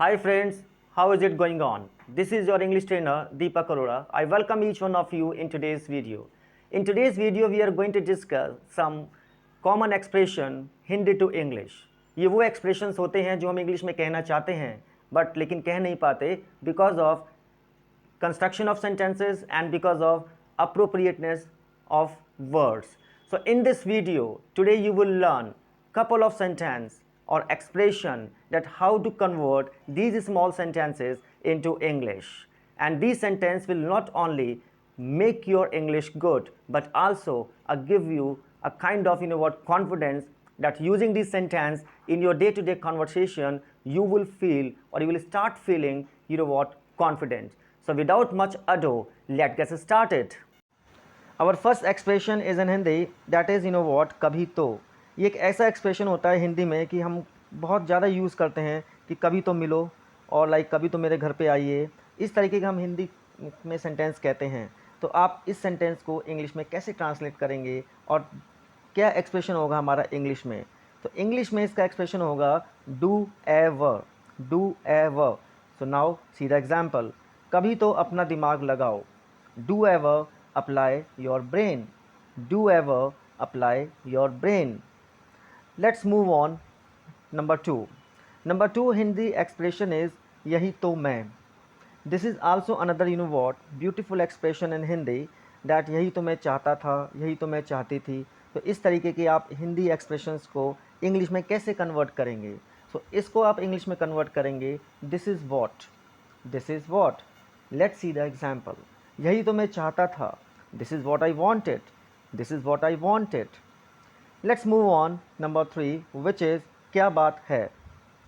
Hi friends, how is it going on? This is your English trainer Deepak Arora. I welcome each one of you in today's video. In today's video we are going to discuss some common expression Hindi to English. ये वो expressions होते हैं जो हम English में कहना चाहते हैं but लेकिन कह नहीं पाते because of construction of sentences and because of appropriateness of words. So in this video today you will learn couple of sentences or expression that how to convert these small sentences into English, and these sentences will not only make your English good but also give you a kind of confidence that using this sentence in your day-to-day conversation you will feel or you will start feeling confident. So without much ado, let's get started. Our first expression is in Hindi, that is कभी तो. ये एक ऐसा expression होता है हिंदी में कि हम बहुत ज़्यादा यूज़ करते हैं कि कभी तो मिलो और कभी तो मेरे घर पे आइए. इस तरीके का हम हिंदी में सेंटेंस कहते हैं. तो आप इस सेंटेंस को इंग्लिश में कैसे ट्रांसलेट करेंगे और क्या एक्सप्रेशन होगा हमारा इंग्लिश में. तो इंग्लिश में इसका एक्सप्रेशन होगा do ever. Do ever. So now see the example. कभी तो अपना दिमाग लगाओ. Do ever apply your brain. Do ever apply your brain. Let's move on. Number 2. Number 2 Hindi expression is यही तो मैं. This is also another beautiful expression in Hindi that यही तो मैं चाहता था, यही तो मैं चाहती थी. तो इस तरीके के आप हिंदी एक्सप्रेशंस को इंग्लिश में कैसे कन्वर्ट करेंगे. सो इसको आप इंग्लिश में कन्वर्ट करेंगे this is what. This is what. Let's see the example. यही तो मैं चाहता था. This is what I wanted. This is what I wanted. Let's move on. Number 3, which is क्या बात है.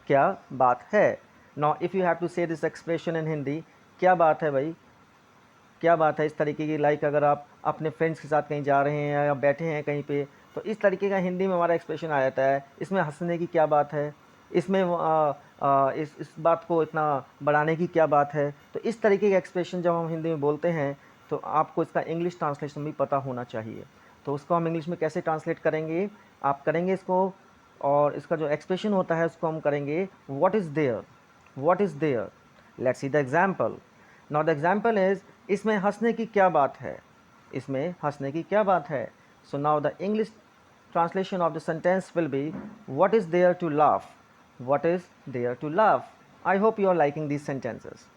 क्या बात है. Now if you have to say this expression in Hindi, क्या बात है भाई, क्या बात है, इस तरीके की अगर आप अपने फ्रेंड्स के साथ कहीं जा रहे हैं या बैठे हैं कहीं पे तो इस तरीके का हिंदी में हमारा एक्सप्रेशन आ जाता है. इसमें हंसने की क्या बात है, इसमें इस बात को इतना बढ़ाने की क्या बात है. तो इस तरीके का एक्सप्रेशन जब हम हिंदी में बोलते हैं तो आपको इसका इंग्लिश ट्रांसलेशन भी पता होना चाहिए. तो उसको हम इंग्लिश में कैसे ट्रांसलेट करेंगे, आप करेंगे इसको और इसका जो एक्सप्रेशन होता है उसको हम करेंगे what is there. What is there. Let's see the example. Now the example is इसमें हंसने की क्या बात है. इसमें हंसने की क्या बात है. So now the English translation of the sentence will be what is there to laugh. What is there to laugh. I hope you are liking these sentences.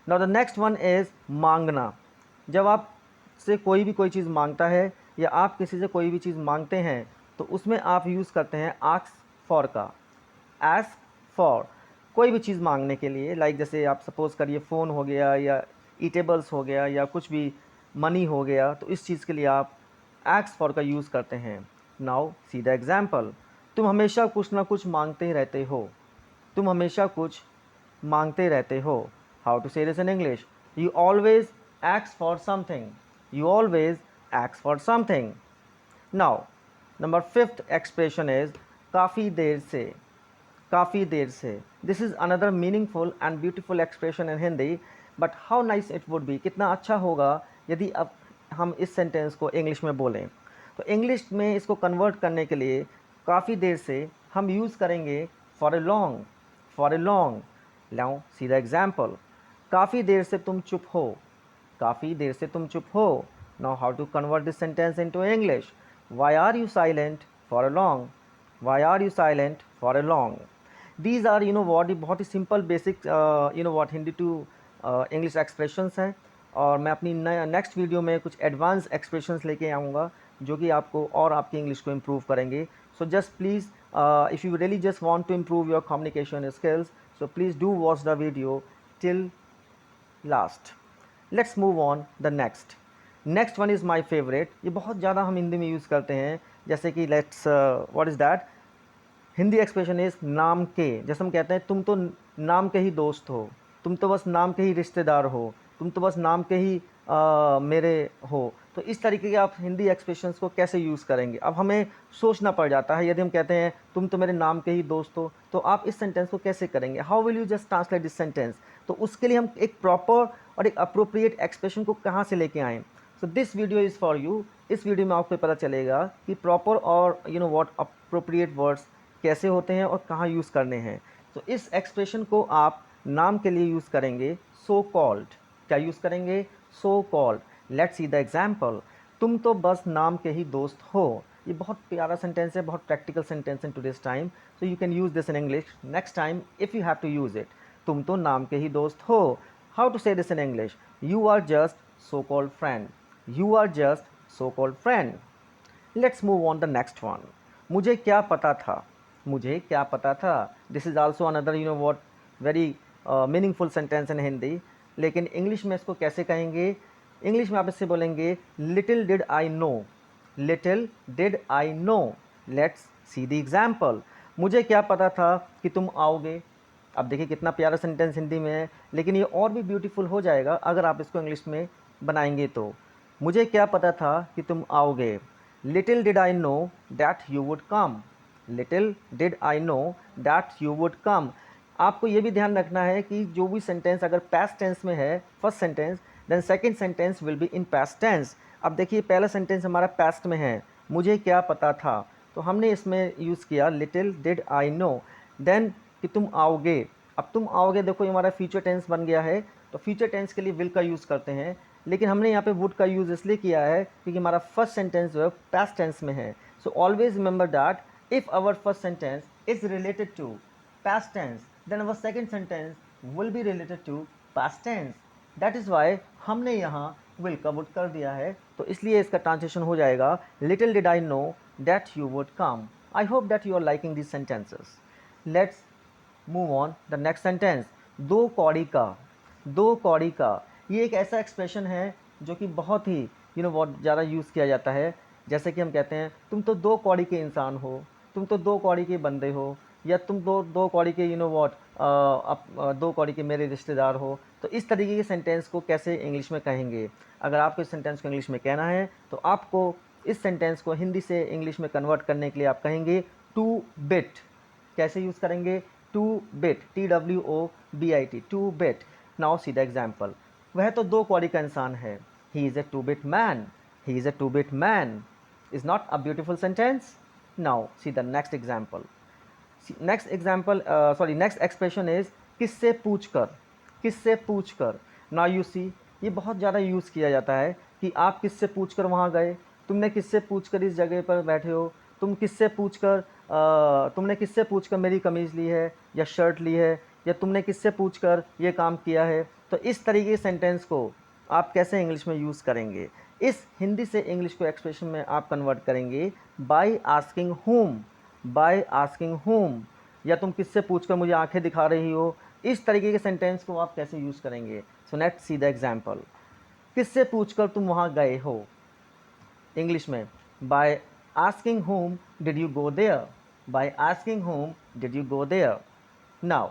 Now the next one is मांगना. जब आप से कोई भी कोई चीज़ मांगता है या आप किसी से कोई भी चीज़ मांगते हैं तो उसमें आप यूज़ करते हैं आस्क फॉर का. आस्क फॉर कोई भी चीज़ मांगने के लिए जैसे आप सपोज़ करिए फ़ोन हो गया या ईटेबल्स हो गया या कुछ भी मनी हो गया तो इस चीज़ के लिए आप आस्क फॉर का यूज़ करते हैं. Now see the example. तुम हमेशा कुछ ना कुछ मांगते रहते हो. तुम हमेशा कुछ मांगते रहते हो. How to say this in English. You always ask for something. You always ask for something. Now, number 5th expression is काफ़ी देर से. काफ़ी देर से. This is another meaningful and beautiful expression in Hindi. But how nice it would be. कितना अच्छा होगा यदि अब हम इस सेंटेंस को इंग्लिश में बोलें. तो इंग्लिश में इसको कन्वर्ट करने के लिए काफ़ी देर से हम यूज़ करेंगे for a long. For a long. Now see the example. काफ़ी देर से तुम चुप हो. काफ़ी देर से तुम चुप हो. Now how to convert this sentence into English. Why are you silent for a long. Why are you silent for a long. These are बहुत ही simple basic Hindi to English expressions हैं और मैं अपनी नेक्स्ट वीडियो में कुछ advance expressions लेके आऊँगा जो कि आपको और आपकी इंग्लिश को इम्प्रूव करेंगे. So just please if you really just want to improve your communication skills so please do watch the video till last. Let's move on the next. Next one is my favourite. ये बहुत ज़्यादा हम हिंदी में use करते हैं जैसे कि let's what is that. Hindi expression is नाम के. जैसे हम कहते हैं तुम तो नाम के ही दोस्त हो. तुम तो बस नाम के ही रिश्तेदार हो. तुम तो बस नाम के ही मेरे हो. तो इस तरीके के आप हिंदी एक्सप्रेशंस को कैसे यूज़ करेंगे. अब हमें सोचना पड़ जाता है यदि हम कहते हैं तुम तो मेरे नाम के ही दोस्त हो तो आप इस सेंटेंस को कैसे करेंगे. How will you just translate this sentence. तो उसके लिए हम एक प्रॉपर और एक अप्रोप्रिएट एक्सप्रेशन को कहाँ से लेके आएँ. So this video is for you. इस वीडियो में आपको पता चलेगा कि प्रॉपर और व्हाट अप्रोप्रिएट वर्ड्स कैसे होते हैं और कहाँ यूज़ करने हैं. तो इस एक्सप्रेशन को आप नाम के लिए यूज़ करेंगे सो कॉल्ड। क्या यूज़ करेंगे? So called. Let's see the example. तुम तो बस नाम के ही दोस्त हो। ये बहुत प्यारा सेंटेंस है, बहुत practical sentence in today's time, so you can use this in English next time if you have to use it. तुम तो नाम के ही दोस्त हो। How to say this in English? You are just so called friend. You are just so called friend. Let's move on the next one. मुझे क्या पता था। मुझे क्या पता था। This is also another you know what very meaningful sentence in Hindi. लेकिन English में इसको कैसे कहेंगे? इंग्लिश में आप इससे बोलेंगे little did I no. Little did I no. Let's see the example. मुझे क्या पता था कि तुम आओगे। अब देखिए कितना प्यारा सेंटेंस हिंदी में है, लेकिन ये और भी ब्यूटीफुल हो जाएगा अगर आप इसको इंग्लिश में बनाएंगे तो। मुझे क्या पता था कि तुम आओगे। Little did I know that you would come. Little did I know that you would कम। आपको ये भी ध्यान रखना है कि जो भी सेंटेंस अगर पास्ट टेंस में है first sentence, then second sentence will be in past tense. अब देखिए पहला सेंटेंस हमारा पास्ट में है, मुझे क्या पता था, तो हमने इसमें यूज़ किया little did I know. Then कि तुम आओगे। अब तुम आओगे देखो ये हमारा फ्यूचर टेंस बन गया है, तो फ्यूचर टेंस के लिए विल का यूज़ करते हैं, लेकिन हमने यहाँ पे वुड का यूज़ इसलिए किया है क्योंकि हमारा फर्स्ट सेंटेंस जो है पास्ट टेंस में है। So always remember that if our first sentence is related to past tense, then our second sentence will be related to past tense. That is why हमने यहाँ विल का would कर दिया है, तो इसलिए इसका ट्रांसलेशन हो जाएगा little did I know that you would come. I hope that you are liking this sentences. Let's move on the next sentence. दो कौड़ी का। दो कौड़ी का, ये एक ऐसा एक्सप्रेशन है जो कि बहुत ही बहुत ज़्यादा यूज़ किया जाता है। जैसे कि हम कहते हैं तुम तो दो कौड़ी के इंसान हो, तुम तो दो कौड़ी के बंदे हो, या तुम दो दो कौड़ी के दो कौड़ी के मेरे रिश्तेदार हो। तो इस तरीके के सेंटेंस को कैसे इंग्लिश में कहेंगे? अगर आपको इस सेंटेंस को इंग्लिश में कहना है तो आपको इस सेंटेंस को हिंदी से इंग्लिश में कन्वर्ट करने के लिए आप कहेंगे टू बिट। कैसे यूज़ करेंगे? Two bit, TWOBIT, two bit. Now see the example. वह तो दो कौड़ी का इंसान है। He is a two bit man. He is a two bit man. Is not a beautiful sentence? Now see the next example. Next expression is किससे पूछ कर। किससे पूछ कर। नाउ यू सी, ये बहुत ज़्यादा यूज़ किया जाता है कि आप किससे पूछ कर वहाँ गए, तुमने किससे पूछ कर इस जगह पर बैठे हो, तुमने किससे पूछकर मेरी कमीज़ ली है या शर्ट ली है, या तुमने किससे पूछकर ये काम किया है। तो इस तरीके के सेंटेंस को आप कैसे इंग्लिश में यूज़ करेंगे? इस हिंदी से इंग्लिश को एक्सप्रेशन में आप कन्वर्ट करेंगे by asking whom। By asking whom, या तुम किससे पूछकर मुझे आंखें दिखा रही हो। इस तरीके के सेंटेंस को आप कैसे यूज़ करेंगे? So let's see the example. किससे पूछकर तुम वहाँ गए हो। इंग्लिश में by asking whom did you go there। by asking whom did you go there। now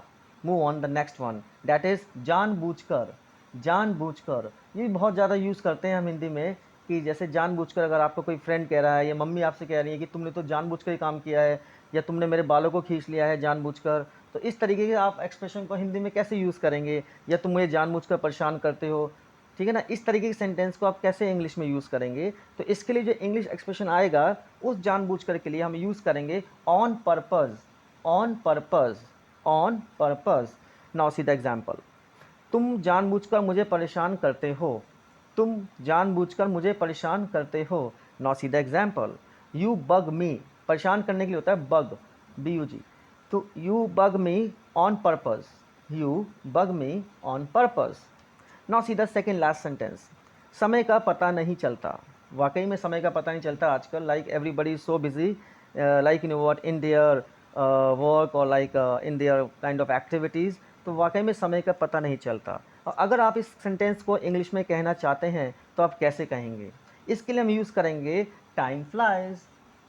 move on the next one, that is जानबूझकर। जानबूझकर ये भी बहुत ज़्यादा यूज़ करते हैं हम हिंदी में, कि जैसे जानबूझकर अगर आपको कोई फ्रेंड कह रहा है या मम्मी आपसे कह रही है कि तुमने तो जानबूझकर ही काम किया है, या तुमने मेरे बालों को खींच लिया है जानबूझकर। तो इस तरीके के आप एक्सप्रेशन को हिंदी में कैसे यूज़ करेंगे? या तुम मुझे जानबूझकर परेशान करते हो, ठीक है ना। इस तरीके के सेंटेंस को आप कैसे इंग्लिश में यूज़ करेंगे? तो इसके लिए जो इंग्लिश एक्सप्रेशन आएगा उस जानबूझकर के लिए हम यूज़ करेंगे on purpose. On purpose. On purpose. Now see the example. तुम जानबूझकर मुझे परेशान करते हो। तुम जानबूझकर मुझे परेशान करते हो। Now see the example. You bug me, परेशान करने के लिए होता है बग, BUG। तो you bug me on purpose. You bug me on purpose. Now see the second last sentence. समय का पता नहीं चलता। वाकई में समय का पता नहीं चलता आजकल, like everybody is so busy, like in their work और like in their kind of activities. तो वाकई में समय का पता नहीं चलता। और अगर आप इस सेंटेंस को इंग्लिश में कहना चाहते हैं तो आप कैसे कहेंगे? इसके लिए हम यूज़ करेंगे time flies.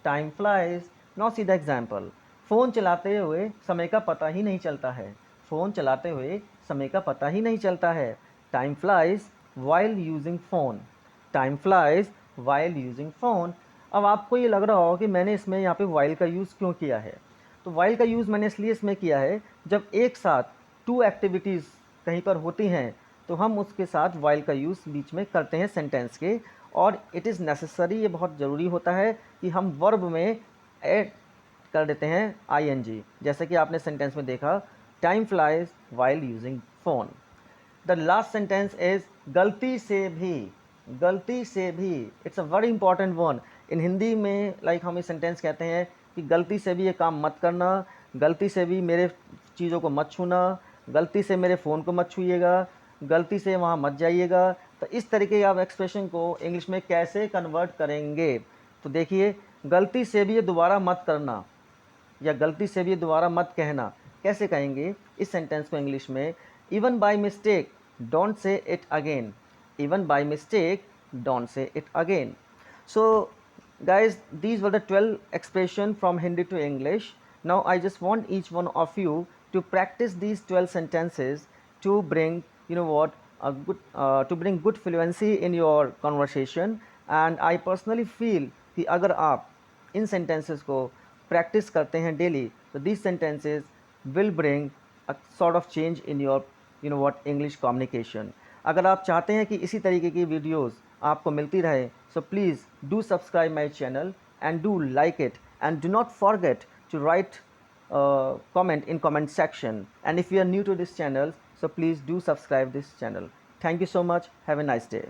Time flies. Now see the example. Phone चलाते हुए समय का पता ही नहीं चलता है। फ़ोन चलाते हुए समय का पता ही नहीं चलता है। Time flies while using phone. Time flies while using phone. अब आपको ये लग रहा होगा कि मैंने इसमें यहाँ पे वाइल का यूज़ क्यों किया है? तो वाइल का यूज़ मैंने इसलिए इसमें किया है, जब एक साथ टू एक्टिविटीज़ कहीं पर होती हैं तो हम उसके साथ वाइल का यूज़ बीच में करते हैं सेंटेंस के, और इट इज़ नेसेसरी, ये बहुत ज़रूरी होता है कि हम वर्ब में ऐड कर देते हैं ING। जैसे कि आपने सेंटेंस में देखा, Time flies while using phone. The last sentence is गलती से भी. गलती से भी. It's a very important one. In Hindi में like हम इस सेंटेंस कहते हैं कि गलती से भी ये काम मत करना, गलती से भी मेरे चीज़ों को मत छूना, गलती से मेरे फ़ोन को मत छूइएगा, गलती से वहाँ मत जाइएगा. तो इस तरीके के आप एक्सप्रेशन को इंग्लिश में कैसे कन्वर्ट करेंगे? तो देखिए, गलती से भी ये दोबारा मत करना या गलती से भी दोबारा मत कहना, कैसे कहेंगे इस सेंटेंस को इंग्लिश में? Even by mistake don't say it again. Even by mistake don't say it again. So guys, these were the 12 expression from Hindi to English. Now I just want each one of you to practice these 12 sentences to bring, you know what, a good to bring good fluency in your conversation. And I personally feel कि अगर आप इन sentences को practice करते हैं daily, so these sentences will bring a sort of change in your, you know what, English communication. अगर आप चाहते हैं कि इसी तरीके की वीडियोस आपको मिलती रहे, so please do subscribe my channel and do like it, and do not forget to write comment in comment section. And if you are new to this channel, so please do subscribe this channel. Thank you so much. Have a nice day.